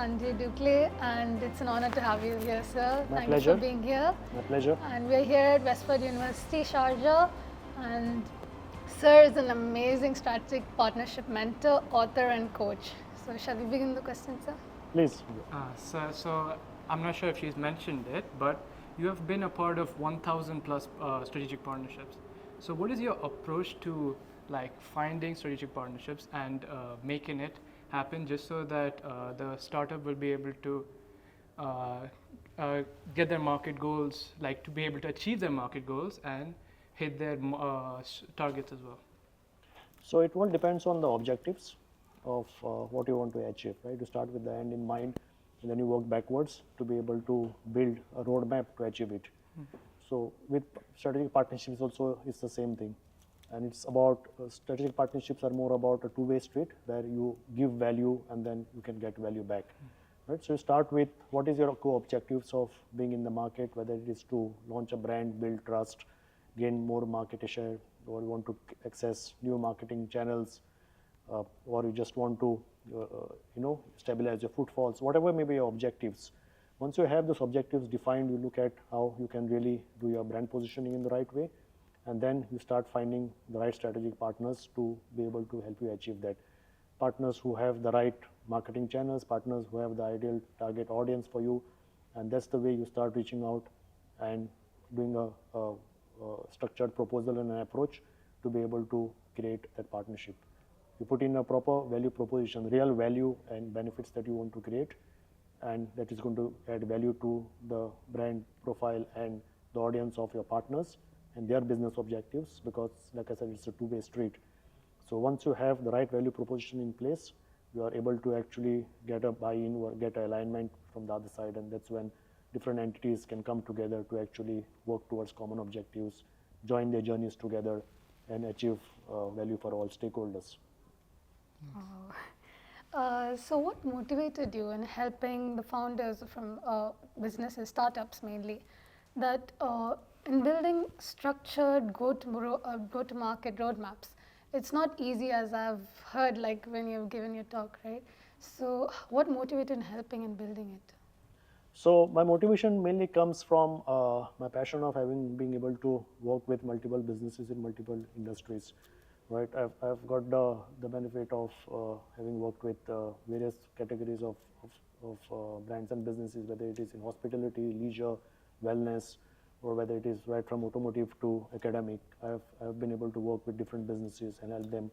Sanjay Dukle, and it's an honor to have you here, sir. My Thank pleasure. you for being here. My pleasure. And we're here at Westford University, Sharjah, and sir is an amazing strategic partnership mentor, author, and coach. So, shall we begin the question, sir? Please. So I'm not sure if she's mentioned it, but you have been a part of 1,000 plus strategic partnerships. So what is your approach to like finding strategic partnerships and making it happen, just so that the startup will be able to get their market goals, like to be able to achieve their market goals and hit their targets as well? So it all depends on the objectives of what you want to achieve, right? You start with the end in mind, and then you work backwards to be able to build a roadmap to achieve it. So with strategic partnerships also, it's the same thing. And it's about strategic partnerships are more about a two-way street where you give value and then you can get value back. Right? So you start with what is your core objectives of being in the market, whether it is to launch a brand, build trust, gain more market share, or you want to access new marketing channels, or you just want to stabilize your footfalls, whatever may be your objectives. Once you have those objectives defined, you look at how you can really do your brand positioning in the right way, and then you start finding the right strategic partners to be able to help you achieve that. Partners who have the right marketing channels, partners who have the ideal target audience for you, and that's the way you start reaching out and doing a structured proposal and an approach to be able to create that partnership. You put in a proper value proposition, real value and benefits that you want to create, and that is going to add value to the brand profile and the audience of your partners and their business objectives, because like I said, it's a two-way street. So once you have the right value proposition in place, you are able to actually get a buy-in or get an alignment from the other side, and that's when different entities can come together to actually work towards common objectives, join their journeys together, and achieve value for all stakeholders. So, what motivated you in helping the founders from businesses, startups mainly, that in building structured go-to-market roadmaps? It's not easy, as I've heard, like when you've given your talk, right? So, what motivated in helping and building it? So my motivation mainly comes from my passion of being able to work with multiple businesses in multiple industries. Right, I've got the benefit of having worked with various categories of brands and businesses, whether it is in hospitality, leisure, wellness, or whether it is right from automotive to academic. I've been able to work with different businesses and help them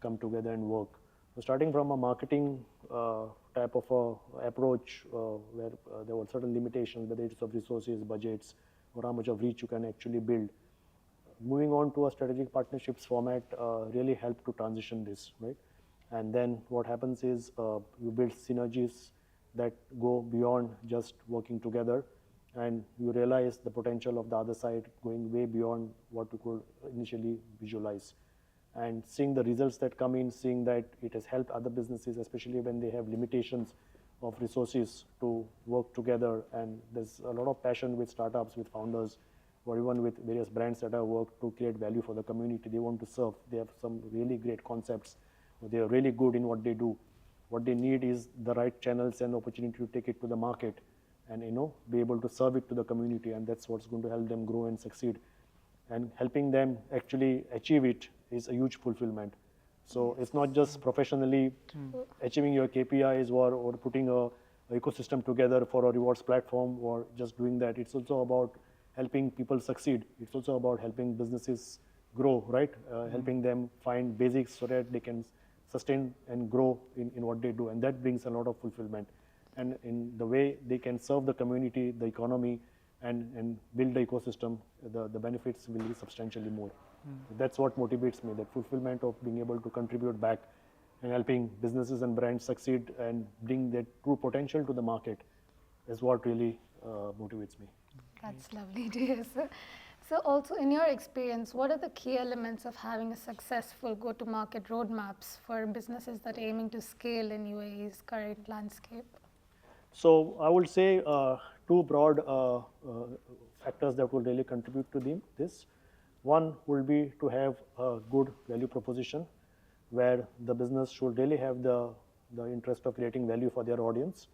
come together and work. So starting from a marketing type of a approach where there were certain limitations, whether it's of resources, budgets, or how much of reach you can actually build. Moving on to a strategic partnerships format really helped to transition this, right? And then what happens is you build synergies that go beyond just working together, and you realize the potential of the other side going way beyond what you could initially visualize. And seeing the results that come in, seeing that it has helped other businesses, especially when they have limitations of resources to work together. And there's a lot of passion with startups, with founders, or even with various brands that have worked to create value for the community they want to serve. They have some really great concepts. They are really good in what they do. What they need is the right channels and opportunity to take it to the market and be able to serve it to the community, and that's what's going to help them grow and succeed. And helping them actually achieve it is a huge fulfillment. So it's not just professionally achieving your KPIs or putting a ecosystem together for a rewards platform or just doing that. It's also about helping people succeed. It's also about helping businesses grow, right? Helping them find basics so that they can sustain and grow in what they do. And that brings a lot of fulfillment. And in the way they can serve the community, the economy, and build the ecosystem, the benefits will be substantially more. That's what motivates me, that fulfillment of being able to contribute back and helping businesses and brands succeed and bring their true potential to the market is what really motivates me. That's lovely to hear, sir. So also, in your experience, what are the key elements of having a successful go-to-market roadmaps for businesses that are aiming to scale in UAE's current landscape? So I would say two broad factors that will really contribute to this. One will be to have a good value proposition where the business should really have the interest of creating value for their audience.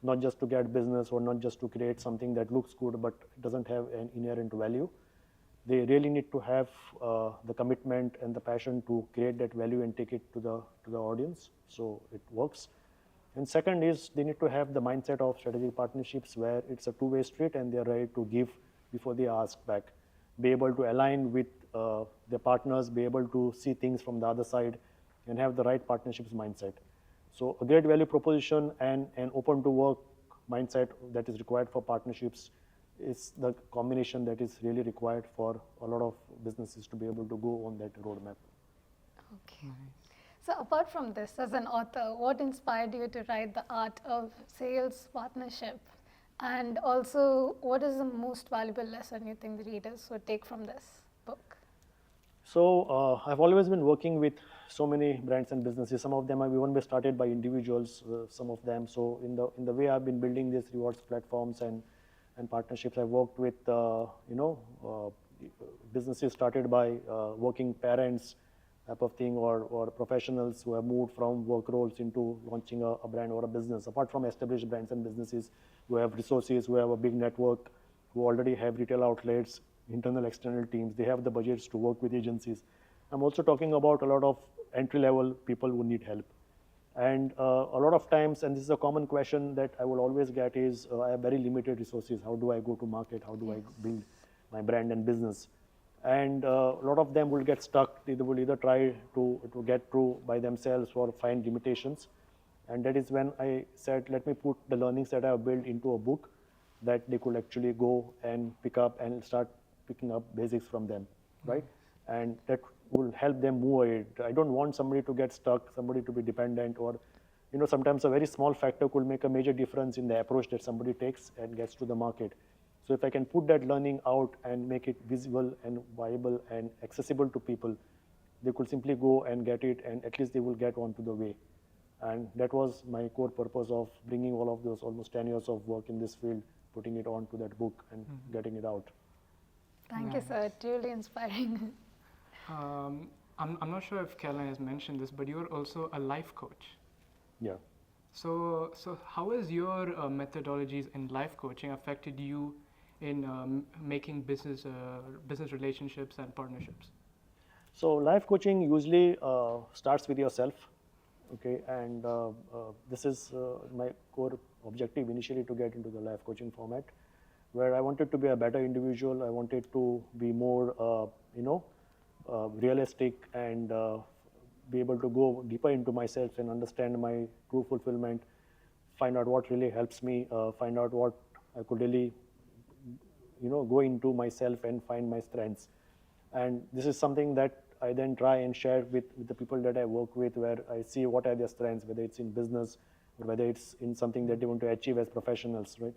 not just to get business or not just to create something that looks good but doesn't have an inherent value. They really need to have the commitment and the passion to create that value and take it to the audience, so it works. And second is they need to have the mindset of strategic partnerships where it's a two-way street and they're ready to give before they ask back. Be able to align with their partners, be able to see things from the other side, and have the right partnerships mindset. So a great value proposition and an open to work mindset that is required for partnerships is the combination that is really required for a lot of businesses to be able to go on that roadmap. Okay. So apart from this, as an author, what inspired you to write The Art of Sales Partnership? And also, what is the most valuable lesson you think the readers would take from this book? So I've always been working with so many brands and businesses. Some of them have even been started by individuals, some of them. So in the way I've been building these rewards platforms and partnerships, I've worked with businesses started by working parents type of thing, or professionals who have moved from work roles into launching a brand or a business. Apart from established brands and businesses who have resources, who have a big network, who already have retail outlets, internal, external teams, they have the budgets to work with agencies. I'm also talking about a lot of entry-level people who need help. And a lot of times, and this is a common question that I will always get is, I have very limited resources. How do I go to market? How do I build my brand and business? And a lot of them will get stuck. They will either try to get through by themselves or find limitations. And that is when I said, let me put the learnings that I have built into a book that they could actually go and pick up and start picking up basics from them, right? And that will help them move ahead. I don't want somebody to get stuck, somebody to be dependent, or sometimes a very small factor could make a major difference in the approach that somebody takes and gets to the market. So if I can put that learning out and make it visible and viable and accessible to people, they could simply go and get it, and at least they will get onto the way. And that was my core purpose of bringing all of those almost 10 years of work in this field, putting it onto that book and getting it out. Thank you, sir. Truly inspiring. I'm not sure if Caroline has mentioned this, but you're also a life coach. Yeah. So how has your methodologies in life coaching affected you in making business relationships and partnerships? So life coaching usually starts with yourself, okay, and this is my core objective initially, to get into the life coaching format, where I wanted to be a better individual. I wanted to be more, realistic and be able to go deeper into myself and understand my true fulfillment, find out what really helps me, find out what I could really, go into myself and find my strengths. And this is something that I then try and share with the people that I work with, where I see what are their strengths, whether it's in business or whether it's in something that they want to achieve as professionals, right?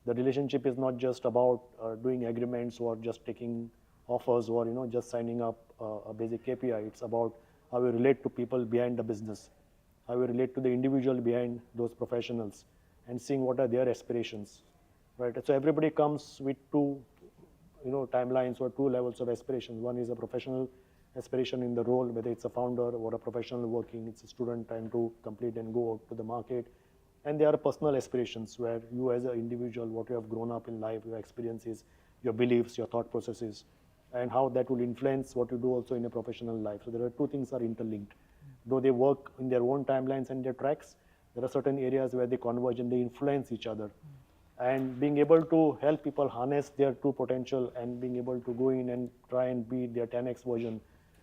The relationship is not just about doing agreements or just taking offers or just signing up a basic KPI. It's about how we relate to people behind the business, how we relate to the individual behind those professionals, and seeing what are their aspirations, right? So everybody comes with two timelines or two levels of aspirations. One is a professional aspiration in the role, whether it's a founder or a professional working, it's a student trying to complete and go out to the market. And there are personal aspirations where you as an individual, what you have grown up in life, your experiences, your beliefs, your thought processes, and how that will influence what you do also in a professional life. So there are two things are interlinked. Though they work in their own timelines and their tracks, there are certain areas where they converge and they influence each other. And being able to help people harness their true potential and being able to go in and try and be their 10x version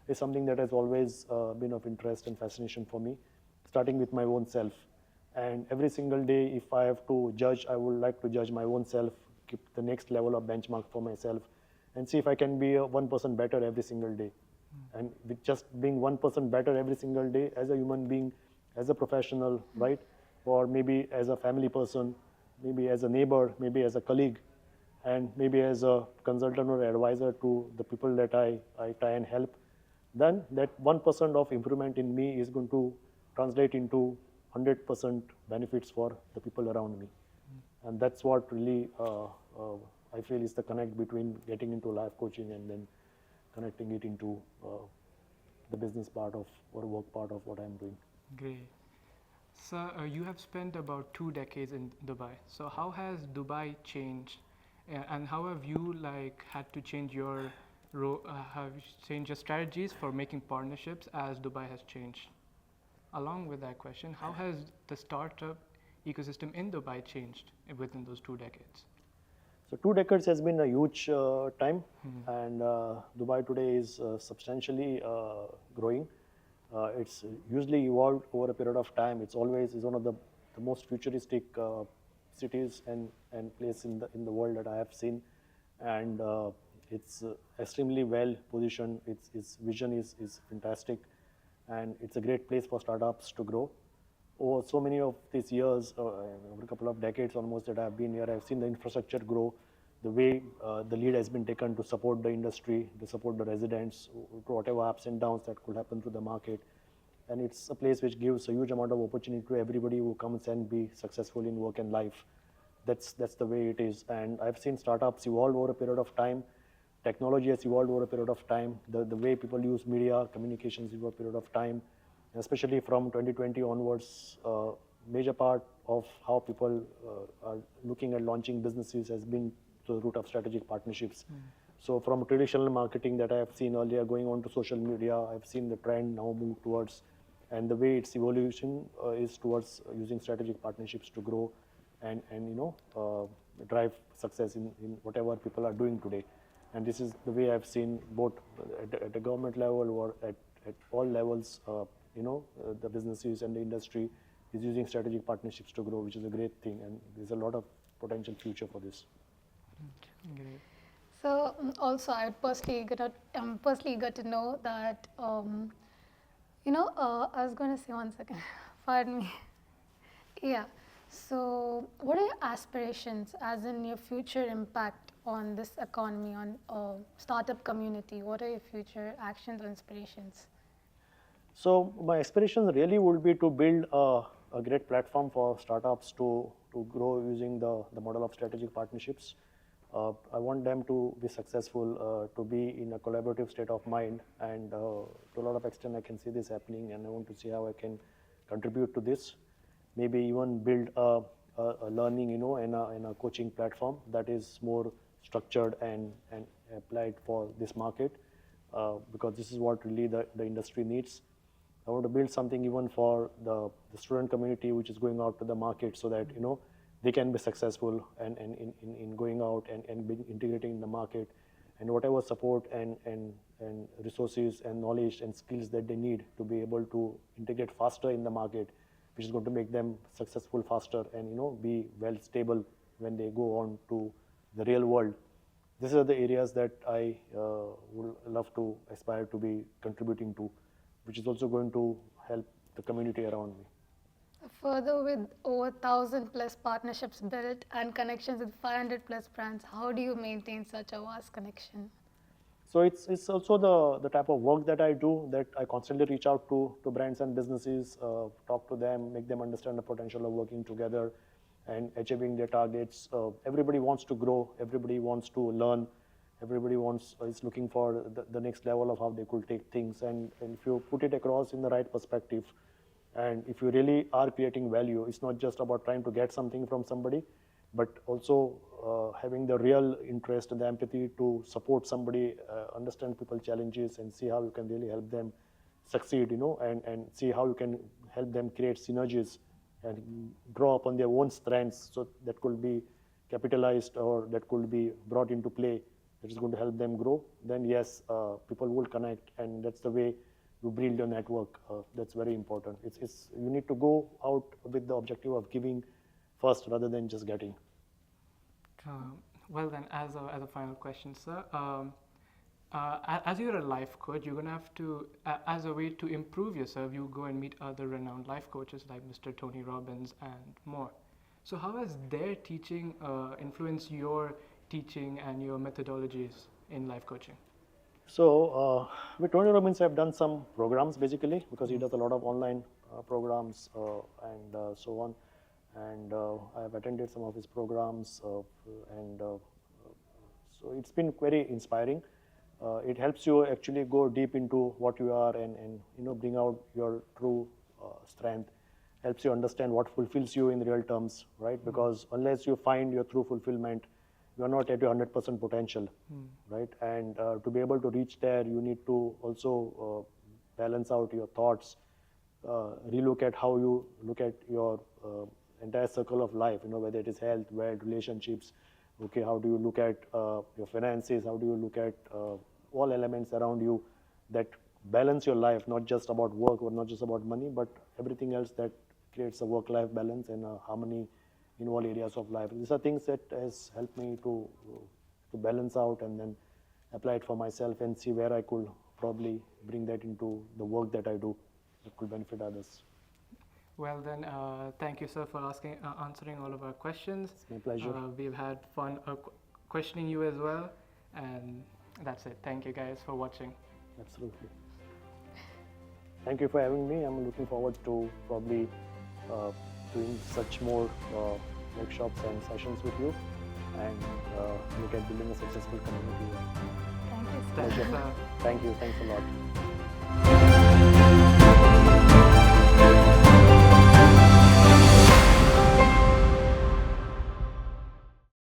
is something that has always been of interest and fascination for me, starting with my own self. And every single day, if I have to judge, I would like to judge my own self, keep the next level of benchmark for myself, and see if I can be 1% better every single day. And with just being 1% better every single day as a human being, as a professional, right? Or maybe as a family person, maybe as a neighbor, maybe as a colleague, and maybe as a consultant or advisor to the people that I try and help, then that 1% of improvement in me is going to translate into 100% benefits for the people around me. And that's what really I feel is the connect between getting into life coaching and then connecting it into the business part of or work part of what I'm doing. Great. So you have spent about 2 decades in Dubai. So how has Dubai changed, and how have you like had to change your have you changed your strategies for making partnerships as Dubai has changed? Along with that question, how has the startup ecosystem in Dubai changed within those 2 decades? So 2 decades has been a huge time, and Dubai today is substantially growing. It's usually evolved over a period of time. It's always is one of the most futuristic cities and place in the world that I have seen, and it's extremely well positioned. Its vision is fantastic, and it's a great place for startups to grow. Over so many of these years, over a couple of decades almost that I've been here, I've seen the infrastructure grow, the way the lead has been taken to support the industry, to support the residents, to whatever ups and downs that could happen through the market. And it's a place which gives a huge amount of opportunity to everybody who comes and be successful in work and life. That's the way it is. And I've seen startups evolve over a period of time. Technology has evolved over a period of time. The way people use media, communications over a period of time. Especially from 2020 onwards, major part of how people are looking at launching businesses has been to the route of strategic partnerships. So from traditional marketing that I have seen earlier going on to social media, I've seen the trend now move towards, and the way its evolution is towards using strategic partnerships to grow and drive success in whatever people are doing today. And this is the way I've seen both at the government level or at all levels. The businesses and the industry is using strategic partnerships to grow, which is a great thing, and there's a lot of potential future for this. Great. So also, I would personally eager to know that I was going to say one second. Pardon me. Yeah. So, what are your aspirations, as in your future impact on this economy, on startup community? What are your future actions or inspirations? So my aspirations really would be to build a great platform for startups to grow using the model of strategic partnerships. I want them to be successful, to be in a collaborative state of mind, and to a lot of extent I can see this happening, and I want to see how I can contribute to this. Maybe even build a learning, and a coaching platform that is more structured and applied for this market, because this is what really the industry needs. I want to build something even for the student community which is going out to the market, so that they can be successful and in going out and being integrating in the market, and whatever support and resources and knowledge and skills that they need to be able to integrate faster in the market, which is going to make them successful faster and be well stable when they go on to the real world. These are the areas that I would love to aspire to be contributing to, which is also going to help the community around me. Further, with over 1,000+ partnerships built and connections with 500+ brands, how do you maintain such a vast connection? So it's also the type of work that I do, that I constantly reach out to brands and businesses, talk to them, make them understand the potential of working together and achieving their targets. Everybody wants to grow, everybody wants to learn, everybody is looking for the next level of how they could take things, and if you put it across in the right perspective, and if you really are creating value, it's not just about trying to get something from somebody, but also having the real interest and the empathy to support somebody, understand people's challenges, and see how you can really help them succeed, and see how you can help them create synergies and draw upon their own strengths, so that could be capitalized or that could be brought into play, that is going to help them grow. Then yes, people will connect, and that's the way you build your network. That's very important. You need to go out with the objective of giving first rather than just getting. Well then, as a final question, sir, as you're a life coach, you're gonna have to, as a way to improve yourself, you go and meet other renowned life coaches like Mr. Tony Robbins and more. So how has their teaching influenced your teaching and your methodologies in life coaching? So with Tony Robbins, I've done some programs basically, because he does a lot of online programs and so on. And I've attended some of his programs, and so it's been very inspiring. It helps you actually go deep into what you are and bring out your true strength. helps you understand what fulfills you in real terms, right? Because unless you find your true fulfillment, you are not at your 100% potential, right? And to be able to reach there, you need to also balance out your thoughts, relook at how you look at your entire circle of life, whether it is health, wealth, relationships. Okay, how do you look at your finances? How do you look at all elements around you that balance your life, not just about work or not just about money, but everything else that creates a work-life balance and a harmony in all areas of life. These are things that has helped me to balance out and then apply it for myself and see where I could probably bring that into the work that I do that could benefit others. Well then, thank you, sir, for answering all of our questions. It's my pleasure. We've had fun questioning you as well, and that's it. Thank you guys for watching. Absolutely. Thank you for having me. I'm looking forward to probably doing such more workshops and sessions with you and look at building a successful community. Thank you, sir. Thank you, Pleasure. sir. Thank you. Thanks a lot.